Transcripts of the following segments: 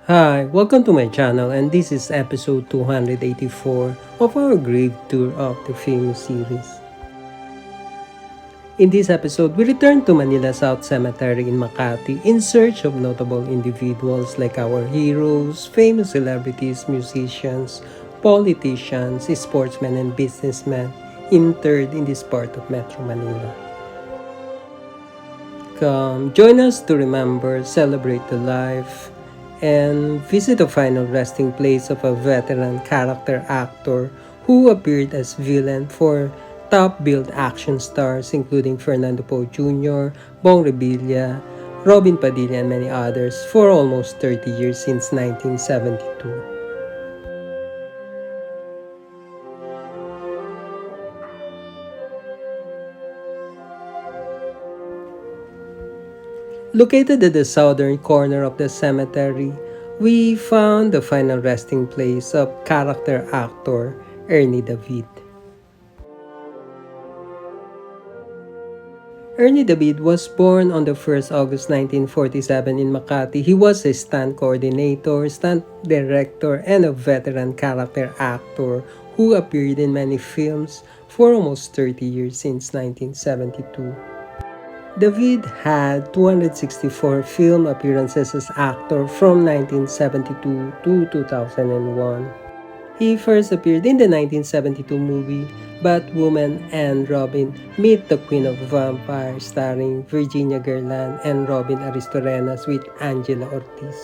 Hi, welcome to my channel, and this is episode 284 of our grave tour of the famous series. In this episode, we return to Manila South Cemetery in Makati in search of notable individuals like our heroes, famous celebrities, musicians, politicians, sportsmen, and businessmen interred in this part of Metro Manila. Come, join us to remember, celebrate the life, and visit the final resting place of a veteran character actor who appeared as villain for top-billed action stars including Fernando Poe Jr., Bong Revilla, Robin Padilla, and many others for almost 30 years since 1972. Located at the southern corner of the cemetery, we found the final resting place of character actor Ernie David. Ernie David was born on the 1st August 1947 in Makati. He was a stunt coordinator, stunt director, and a veteran character actor who appeared in many films for almost 30 years since 1972. David had 264 film appearances as actor from 1972 to 2001. He first appeared in the 1972 movie Batwoman and Robin Meet the Queen of Vampires starring Virginia Gerland and Robin Aristorenas with Angela Ortiz.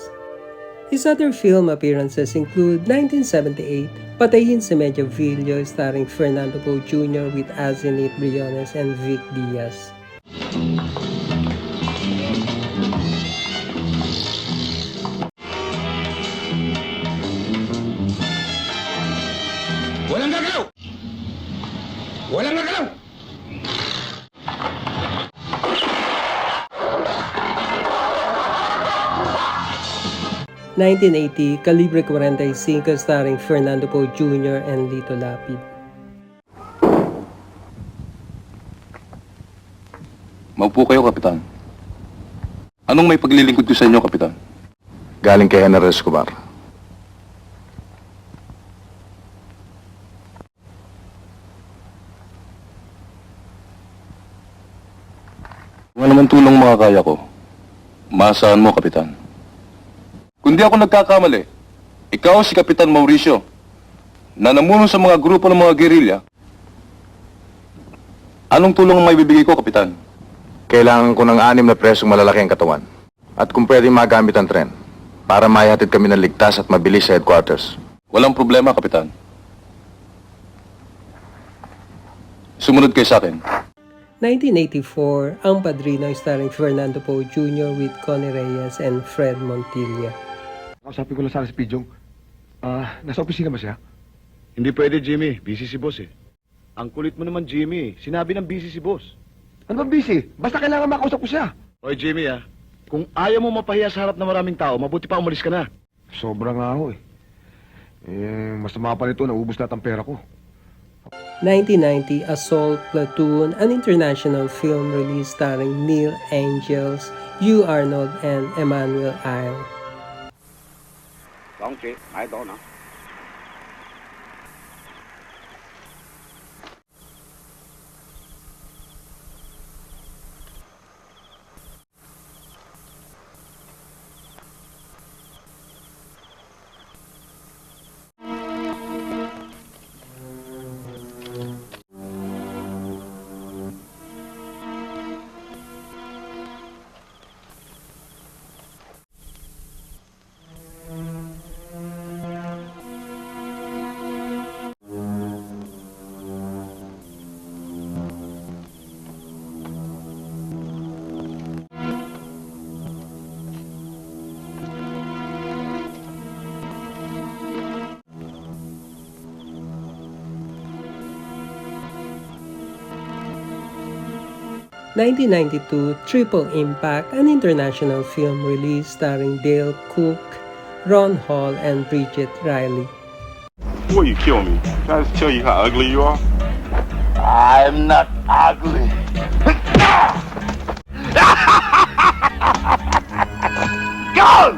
His other film appearances include 1978 Patayin si Medjaville starring Fernando Poe Jr. with Azenit Briones and Vic Diaz. Walang gagalaw! Walang gagalaw! '80 Calibre 45 starring Fernando Poe Jr. and Lito Lapid. Maupo kayo, Kapitan. Anong may paglilingkod ko sa inyo, Kapitan? Galing kay General Escobar. Kung ano man tulong makakaya ko, maasahan mo, Kapitan. Kung di ako nagkakamali, ikaw si Kapitan Mauricio, na namumuno sa mga grupo ng mga gerilya. Anong tulong ang may bibigay ko, Kapitan? Kailangan ko ng 6 na presong malalaki ang katawan. At kung pwede magamit ang tren, para maihatid kami ng ligtas at mabilis sa headquarters. Walang problema, Kapitan. Sumunod kayo sa akin. 1984, Ang Padrino starring Fernando Poe Jr. with Connie Reyes and Fred Montilla. Kausapin ko lang sana si Pidjong. Nasa opisina ba siya? Hindi pwede, Jimmy. Busy si boss eh. Ang kulit mo naman, Jimmy. Sinabi ng busy si boss. Ano ba busy? Basta kailangan makausap ko siya. Hoy, Jimmy kung ayaw mo mapahiya sa harap ng maraming tao, mabuti pa umalis ka na. Sobra nga ako eh. Masama pa nito, naubos lahat ang pera ko. 1990, Assault Platoon, an international film release starring Neil Angels, Hugh Arnold, and Emmanuel Isle. 講住喺度呢。1992, Triple Impact, an international film release starring Dale Cook, Ron Hall, and Bridget Riley. Before you kill me, can I just tell you how ugly you are? I'm not ugly. Go!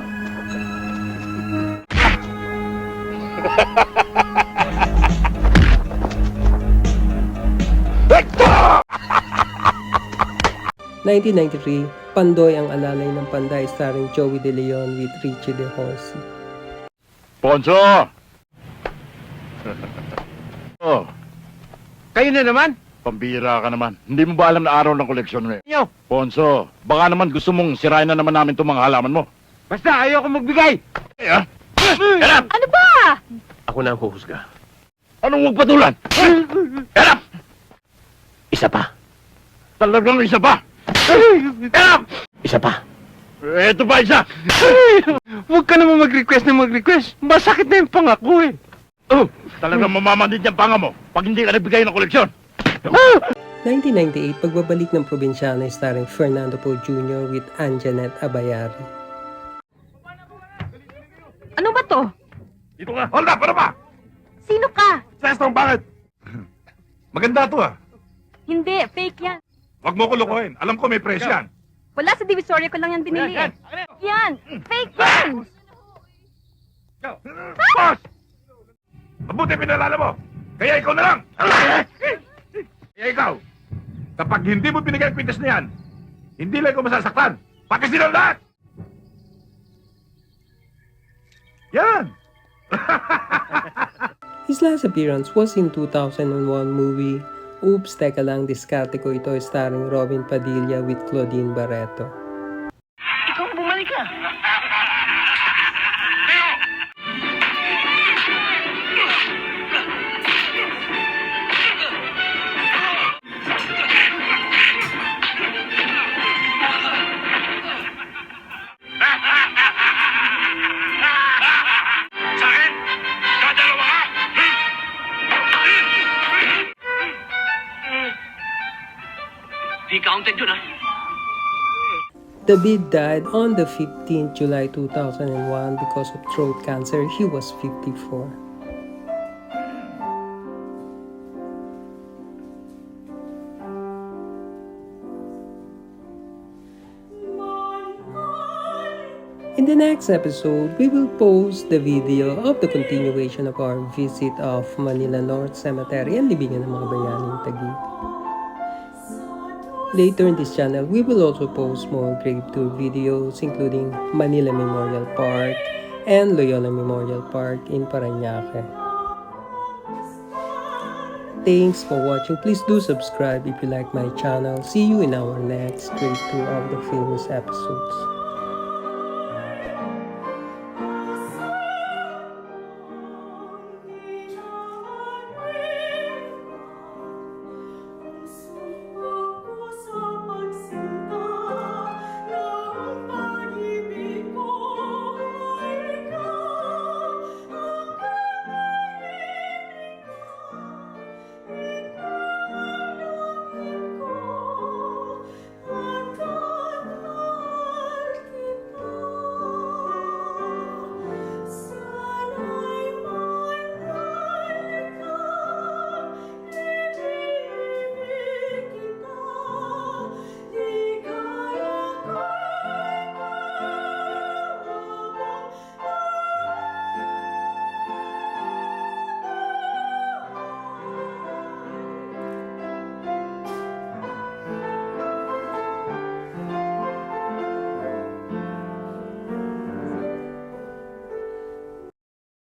1993, Pandoy ang Alalay ng Panday starring Joey De Leon with Richie De Horsey. Ponso! Oh. Kayo na naman? Pambira ka naman. Hindi mo ba alam na araw ng koleksyon mo eh? Ponso, baka naman gusto mong sirain na naman namin itong mga halaman mo. Basta ayoko magbigay. Ano ba? Ako na ang huhusga. Anong magpatulan? Isa pa. Talagang isa pa? Isa pa. Eto pa isa! Huwag ka naman mag-request na mag-request. Masakit na yung pangako eh. Talagang mamamandit yung panga mo pag hindi ka nagbigay ng koleksyon. 1998, Pagbabalik ng Probinsyano starring Fernando Poe Jr. with Anjanette Abayari. Ano ba to? Dito nga. Hold up! Ano ba? Sino ka? Sestong, bakit? Maganda to ah. Hindi, fake yan. Huwag mo ko lokohin. Alam ko may presyo yan. Wala sa divisoria ko lang yan binili eh. Yan! Fake yan! Boss! Mabuti pinalala mo. Kaya ikaw na lang. Kaya ikaw, kapag hindi mo binigay ang kwintas na yan, hindi lang ko masasaktan. Pati silang lahat. Yan. His last appearance was in 2001 movie Oops, Teka Lang, Diskarte Ko Ito starring Robin Padilla with Claudine Barreto. Ikaw bumalik ka. Sakit! Dadalawa ka! Di counted yun ah. David died on the 15th July 2001 because of throat cancer. He was 54. In the next episode, we will post the video of the continuation of our visit of Manila North Cemetery and Libingan ng mga Bayaning Taguig. Later in this channel, we will also post more grave tour videos including Manila Memorial Park and Loyola Memorial Park in Parañaque. Thanks for watching. Please do subscribe if you like my channel. See you in our next grave tour of the famous episodes.